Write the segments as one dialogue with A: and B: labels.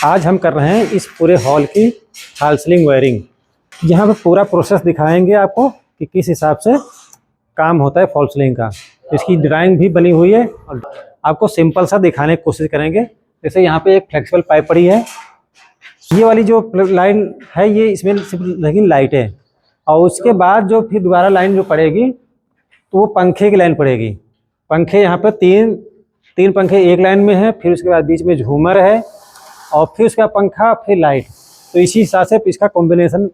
A: आज हम कर रहे हैं इस पूरे हॉल की फॉल सीलिंग वायरिंग। यहाँ पे पूरा प्रोसेस दिखाएंगे आपको कि किस हिसाब से काम होता है फॉल सीलिंग का। इसकी ड्राइंग भी बनी हुई है और आपको सिंपल सा दिखाने की कोशिश करेंगे। जैसे यहाँ पे एक फ्लेक्सिबल पाइप पड़ी है, ये वाली जो लाइन है ये इसमें सिर्फ लगी लाइट है, और उसके बाद जो फिर दोबारा लाइन जो पड़ेगी तो वो पंखे की लाइन पड़ेगी। पंखे यहाँ पे तीन पंखे एक लाइन में है, फिर उसके बाद बीच में झूमर है और फिर उसका पंखा फिर लाइट। तो इसी हिसाब से इसका कॉम्बिनेशन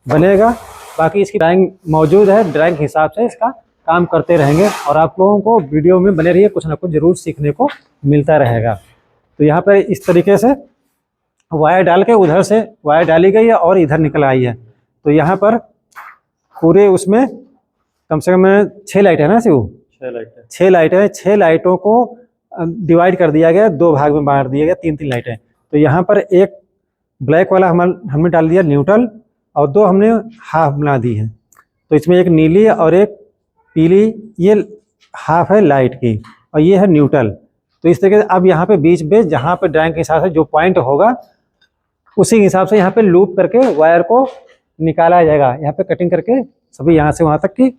A: बनेगा। बाकी इसकी ड्राइंग मौजूद है, ड्राइंग के हिसाब से इसका काम करते रहेंगे और आप लोगों को वीडियो में बने रहिए, कुछ ना कुछ जरूर सीखने को मिलता रहेगा। तो यहाँ पर इस तरीके से वायर डाल के उधर से वायर डाली गई है और इधर निकल आई है। तो यहाँ पर पूरे उसमें कम से कम 6 लाइट है ना शिव? 6 लाइट है। 6 लाइटों को डिवाइड कर दिया गया, 2 भाग में बांट दिया गया, 3-3 लाइटें। तो यहाँ पर एक ब्लैक वाला हमने डाल दिया न्यूट्रल और 2 हमने हाफ बना दी है। तो इसमें एक नीली और एक पीली, ये हाफ है लाइट की और ये है न्यूट्रल। तो इस तरीके से अब यहाँ पे बीच में जहाँ पे ड्राइंग के हिसाब से जो पॉइंट होगा उसी हिसाब से यहाँ पे लूप करके वायर को निकाला जाएगा। यहाँ पे कटिंग करके सभी यहाँ से वहाँ तक की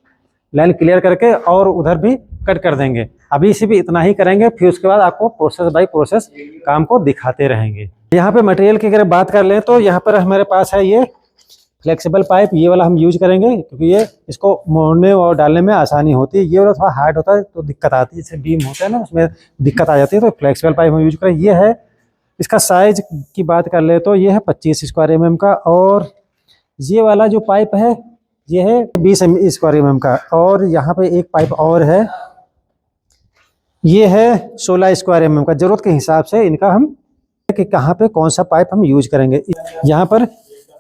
A: लाइन क्लियर करके और उधर भी कट कर देंगे। अभी इसी भी इतना ही करेंगे, फिर उसके बाद आपको प्रोसेस बाय प्रोसेस काम को दिखाते रहेंगे। यहाँ पे मटेरियल की अगर बात कर लें तो यहाँ पर हमारे पास है ये फ्लेक्सिबल पाइप, ये वाला हम यूज करेंगे क्योंकि ये इसको मोड़ने और डालने में आसानी होती है। ये वाला थोड़ा हार्ड होता है तो दिक्कत आती है, जैसे बीम होता है ना उसमें दिक्कत आ जाती है। तो फ्लेक्सिबल पाइप हम यूज करें। ये है, इसका साइज की बात कर ले तो ये है 25 स्क्वायर mm का, और ये वाला जो पाइप है ये है 20 स्क्वायर mm का, और यहाँ पे एक पाइप और है ये है 16 स्क्वायर mm का। जरूरत के हिसाब से इनका हम कि कहाँ पे कौन सा पाइप हम यूज करेंगे। यहाँ पर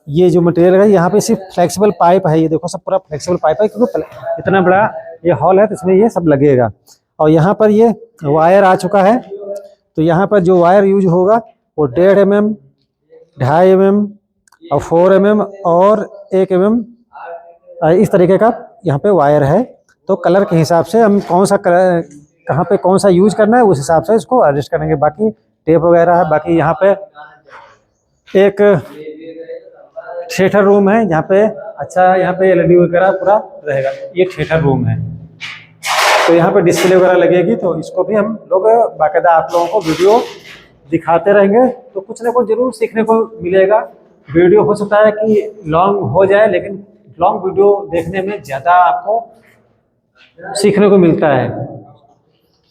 A: ये जो मटेरियल है यहाँ पे सिर्फ फ्लेक्सिबल पाइप है, ये देखो सब पूरा फ्लेक्सिबल पाइप है क्योंकि इतना बड़ा ये हॉल है तो इसमें ये सब लगेगा। और यहाँ पर ये वायर आ चुका है, तो यहाँ पर जो वायर यूज होगा वो 1.5 mm, 2.5 mm और 4 mm और 1 mm इस तरीके का यहाँ पे वायर है। तो कलर के हिसाब से हम कौन सा कलर कहाँ पे कौन सा यूज करना है उस हिसाब से इसको एडजस्ट करेंगे। बाकी टेप वगैरह है। बाकी यहाँ पे एक थिएटर रूम है, यहाँ पे अच्छा यहाँ पे LED वगैरह पूरा रहेगा। ये थिएटर रूम है, तो यहाँ पे डिस्प्ले वगैरह लगेगी। तो इसको भी हम लोग बाकायदा आप लोगों को वीडियो दिखाते रहेंगे, तो कुछ ना कुछ जरूर सीखने को मिलेगा। वीडियो हो सकता है कि लॉन्ग हो जाए, लेकिन लॉन्ग वीडियो देखने में ज़्यादा आपको सीखने को मिलता है।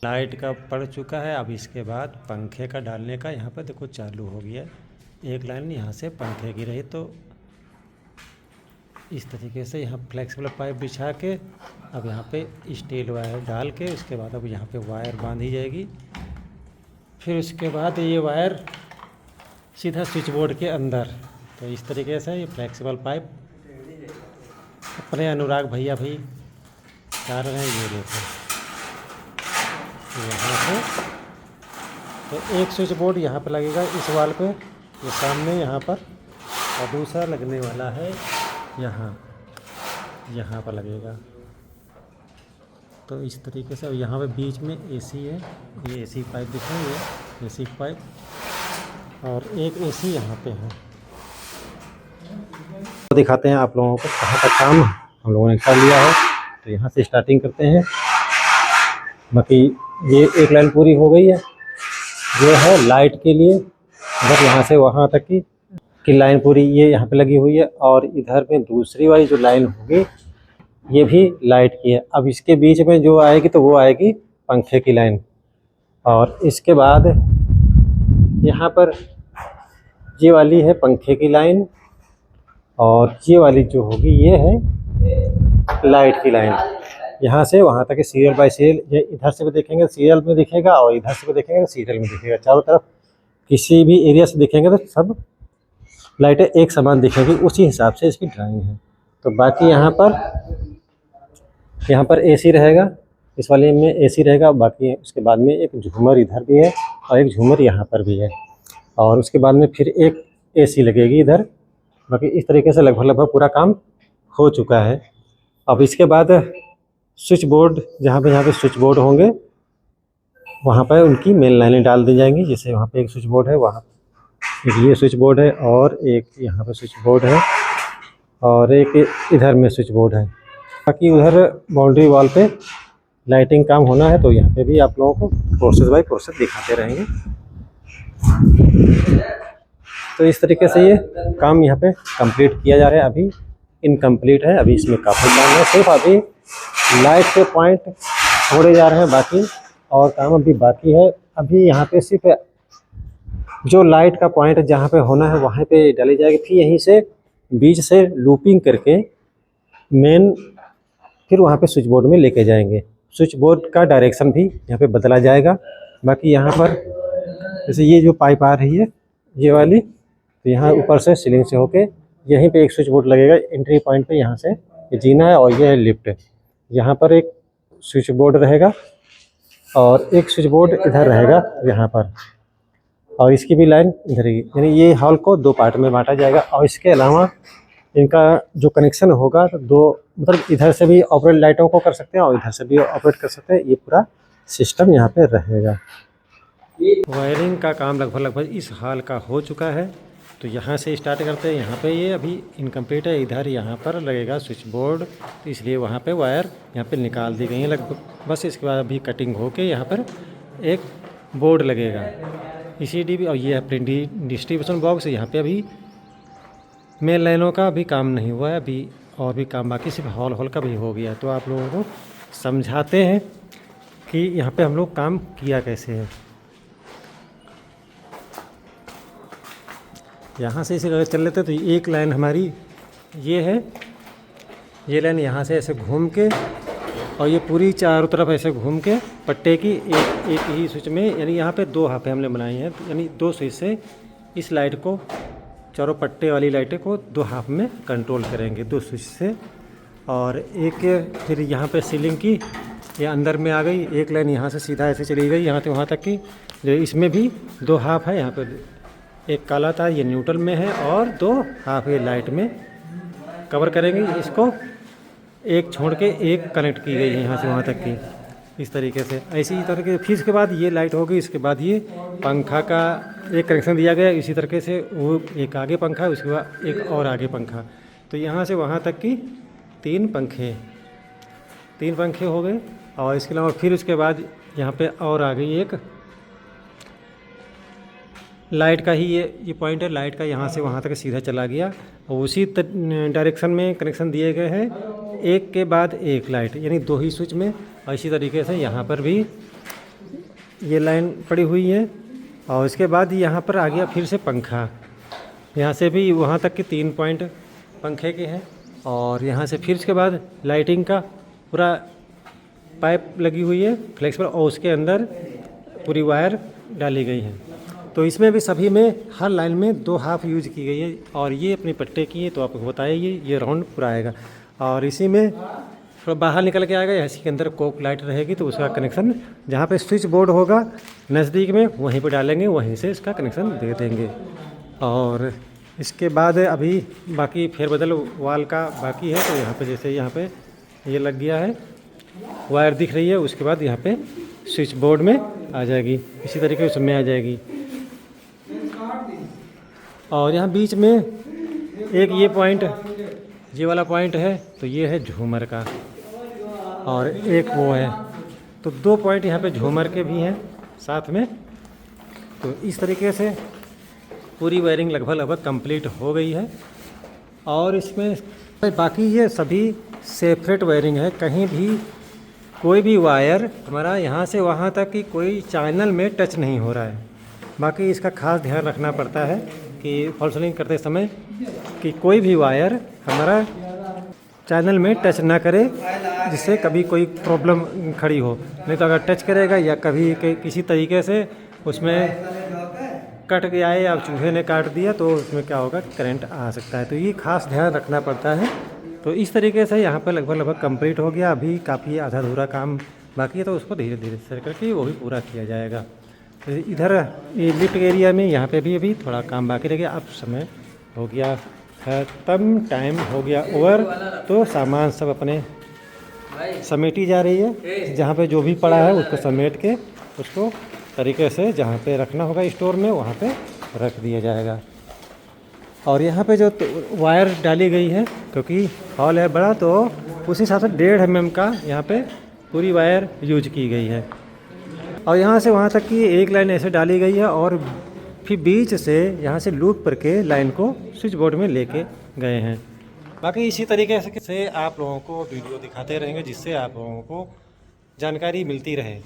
B: लाइट का पड़ चुका है। अब इसके बाद पंखे का डालने का यहाँ पर देखो चालू हो गया। एक लाइन यहाँ से पंखे की रही, तो इस तरीके से यहाँ फ्लेक्सिबल पाइप बिछा के अब यहाँ पे स्टील वायर डाल के उसके बाद अब यहाँ पे वायर बांधी जाएगी। फिर उसके बाद ये वायर सीधा स्विच बोर्ड के अंदर। तो इस तरीके से ये फ्लेक्सिबल पाइप अपने अनुराग भैया भी डाल रहे हैं। ये देखो यहाँ पे तो एक स्विच बोर्ड यहाँ पे लगेगा इस वाल पे, ये सामने यहाँ पर, और दूसरा लगने वाला है यहाँ पर लगेगा। तो इस तरीके से यहाँ पे बीच में AC है, ये AC पाइप दिख रही है, AC पाइप, और एक AC यहाँ पे है।
A: तो दिखाते हैं आप लोगों को कहाँ तक काम हम लोगों ने कर लिया है। तो यहाँ से स्टार्टिंग करते हैं। बाकी ये एक लाइन पूरी हो गई है, ये है लाइट के लिए, बस यहाँ से वहाँ तक की लाइन पूरी ये यहाँ पे लगी हुई है। और इधर में दूसरी वाली जो लाइन होगी ये भी लाइट की है। अब इसके बीच में जो आएगी तो वो आएगी पंखे की लाइन। और इसके बाद यहाँ पर ये वाली है पंखे की लाइन, और ये वाली जो होगी ये है लाइट की लाइन। यहाँ से वहाँ तक सीरियल बाय सीरियल, ये इधर से भी देखेंगे सीरियल में दिखेगा और इधर से भी देखेंगे सीरियल में दिखेगा। चारों तरफ किसी भी एरिया से देखेंगे तो सब लाइटें एक समान दिखेगी, उसी हिसाब से इसकी ड्राइंग है। तो बाकी यहाँ पर AC रहेगा, इस वाले में AC रहेगा। बाकी उसके बाद में एक झूमर इधर भी है और एक झूमर यहाँ पर भी है, और उसके बाद में फिर एक AC लगेगी इधर। बाकी इस तरीके से लगभग पूरा काम हो चुका है। अब इसके बाद स्विच बोर्ड, जहाँ पे स्विच बोर्ड होंगे वहाँ पर उनकी मेन लाइनें डाल दी जाएंगी। जैसे वहाँ पे एक स्विच बोर्ड है, वहाँ एक ये स्विच बोर्ड है और एक यहाँ पे स्विच बोर्ड है और एक इधर में स्विच बोर्ड है। बाकी उधर बाउंड्री वॉल पे लाइटिंग काम होना है, तो यहाँ पे भी आप लोगों को प्रोसेस बाय प्रोसेस दिखाते रहेंगे। तो इस तरीके से ये काम यहाँ पे कंप्लीट किया जा रहा है। अभी इनकम्प्लीट है, अभी इसमें काफ़ी काम है, सिर्फ अभी लाइट के पॉइंट छोड़े जा रहे हैं बाकी, और काम अभी बाकी है। अभी यहाँ पे सिर्फ जो लाइट का पॉइंट जहाँ पे होना है वहाँ पे डाली जाएगी, फिर यहीं से बीच से लूपिंग करके मेन फिर वहाँ पे स्विच बोर्ड में लेके जाएंगे। स्विच बोर्ड का डायरेक्शन भी यहाँ पे बदला जाएगा। बाकी यहाँ पर जैसे ये जो पाइप आ रही है ये वाली, तो यहाँ ऊपर से सीलिंग से होके यहीं पे एक स्विच बोर्ड लगेगा एंट्री पॉइंट पे। यहाँ से ये जीना है और ये है लिफ्ट। यहाँ पर एक स्विच बोर्ड रहेगा और एक स्विच बोर्ड इधर रहेगा यहाँ पर, और इसकी भी लाइन इधर ही, यानी ये हॉल को दो पार्ट में बांटा जाएगा। और इसके अलावा इनका जो कनेक्शन होगा तो दो, मतलब इधर से भी ऑपरेट लाइटों को कर सकते हैं और इधर से भी ऑपरेट कर सकते हैं। ये पूरा सिस्टम यहाँ पे रहेगा। वायरिंग का काम लगभग इस हॉल का हो चुका है। तो यहाँ से स्टार्ट करते हैं। यहाँ पे ये अभी इनकम्प्लीट है, इधर यहाँ पर लगेगा स्विच बोर्ड, तो इसलिए वहाँ पे वायर यहाँ पे निकाल दी गई है लगभग। बस इसके बाद अभी कटिंग होके यहाँ पर एक बोर्ड लगेगा ECD, और ये है डिस्ट्रीब्यूशन बॉक्स। यहाँ पे अभी मेन लाइनों का भी काम नहीं हुआ है, अभी और भी काम बाकी, सिर्फ हॉल का भी हो गया। तो आप लोगों को समझाते हैं कि यहाँ पे हम लोग काम किया कैसे है। यहाँ से इसे अगर चल लेते तो एक लाइन हमारी ये है, ये लाइन यहाँ से ऐसे घूम के और ये पूरी चारों तरफ ऐसे घूम के पट्टे की एक ही स्विच में, यानी यहाँ पे दो हाफे हमने बनाई हैं, यानी दो स्विच से इस लाइट को, चारों पट्टे वाली लाइटें को दो हाफ में कंट्रोल करेंगे, दो स्विच से। और एक फिर यहाँ पे सीलिंग की ये अंदर में आ गई, एक लाइन यहाँ से सीधा ऐसे चली गई यहाँ से वहाँ तक की, जो इसमें भी दो हाफ है। यहाँ पे एक काला था, ये न्यूट्रल में है, और दो हाफ ये लाइट में कवर करेंगे। इसको एक छोड़ के एक कनेक्ट की गई है यहाँ से वहाँ तक की, इस तरीके से। ऐसी ही तरीके फिर इसके बाद ये लाइट होगी, इसके बाद ये पंखा का एक कनेक्शन दिया गया इसी तरीके से, वो एक आगे पंखा, उसके बाद एक और आगे पंखा। तो यहाँ से वहाँ तक की तीन पंखे हो गए। और इसके अलावा फिर उसके बाद यहाँ पे और आ गई एक लाइट का ही ये पॉइंट है, लाइट का यहाँ से वहाँ तक सीधा चला गया, और उसी डायरेक्शन में कनेक्शन दिए गए हैं, एक के बाद एक लाइट, यानी दो ही स्विच में। और इसी तरीके से यहाँ पर भी ये लाइन पड़ी हुई है। और इसके बाद यहाँ पर आ गया फिर से पंखा, यहाँ से भी वहाँ तक के 3 पॉइंट पंखे के हैं। और यहाँ से फिर उसके बाद लाइटिंग का पूरा पाइप लगी हुई है फ्लेक्सिबल, और उसके अंदर पूरी वायर डाली गई है। तो इसमें भी सभी में हर लाइन में दो हाफ यूज की गई है। और ये अपने पट्टे की है, तो आपको बताइए ये राउंड पूरा आएगा। और इसी में थोड़ा बाहर निकल के आएगा, इसी के अंदर कोक लाइट रहेगी, तो उसका कनेक्शन जहाँ पे स्विच बोर्ड होगा नज़दीक में वहीं पे डालेंगे, वहीं से इसका कनेक्शन दे देंगे। और इसके बाद अभी बाकी फेरबदल वाल का बाकी है। तो यहाँ पे जैसे यहाँ पे ये लग गया है, वायर दिख रही है, उसके बाद यहाँ पे स्विच बोर्ड में आ जाएगी, इसी तरीके उसमें आ जाएगी। और यहाँ बीच में एक ये पॉइंट, ये वाला पॉइंट है, तो ये है झूमर का, और एक वो है, तो 2 पॉइंट यहाँ पे झूमर के भी हैं साथ में। तो इस तरीके से पूरी वायरिंग लगभग कंप्लीट हो गई है। और इसमें बाकी ये सभी सेपरेट वायरिंग है, कहीं भी कोई भी वायर हमारा यहाँ से वहाँ तक की कोई चैनल में टच नहीं हो रहा है। बाकी इसका खास ध्यान रखना पड़ता है कि फॉल्स सीलिंग करते समय कि कोई भी वायर हमारा चैनल में टच ना करे, जिससे कभी कोई प्रॉब्लम खड़ी हो। नहीं तो अगर टच करेगा या कभी किसी तरीके से उसमें कट गया है या चूहे ने काट दिया, तो उसमें क्या होगा, करंट आ सकता है। तो ये खास ध्यान रखना पड़ता है। तो इस तरीके से यहाँ पर लगभग कंप्लीट हो गया। अभी काफ़ी आधा अधूरा काम बाकी है, तो उसको धीरे धीरे से करके वो भी पूरा किया जाएगा। तो इधर ये लिफ्ट एरिया में यहाँ पे भी अभी थोड़ा काम बाकी रह गया। अब समय हो गया खत्म, टाइम हो गया ओवर, तो सामान सब अपने समेटी जा रही है। जहाँ पे जो भी पड़ा है उसको समेट के उसको तरीके से जहाँ पे रखना होगा स्टोर में वहाँ पे रख दिया जाएगा। और यहाँ पे जो वायर डाली गई है, क्योंकि हॉल है बड़ा, तो उस हिसाब से 1.5 mm का यहाँ पे पूरी वायर यूज की गई है। और यहाँ से वहाँ तक की एक लाइन ऐसे डाली गई है और फिर बीच से यहाँ से लूप करके लाइन को स्विच बोर्ड में लेके गए हैं। बाकी इसी तरीके से आप लोगों को वीडियो दिखाते रहेंगे, जिससे आप लोगों को जानकारी मिलती रहे।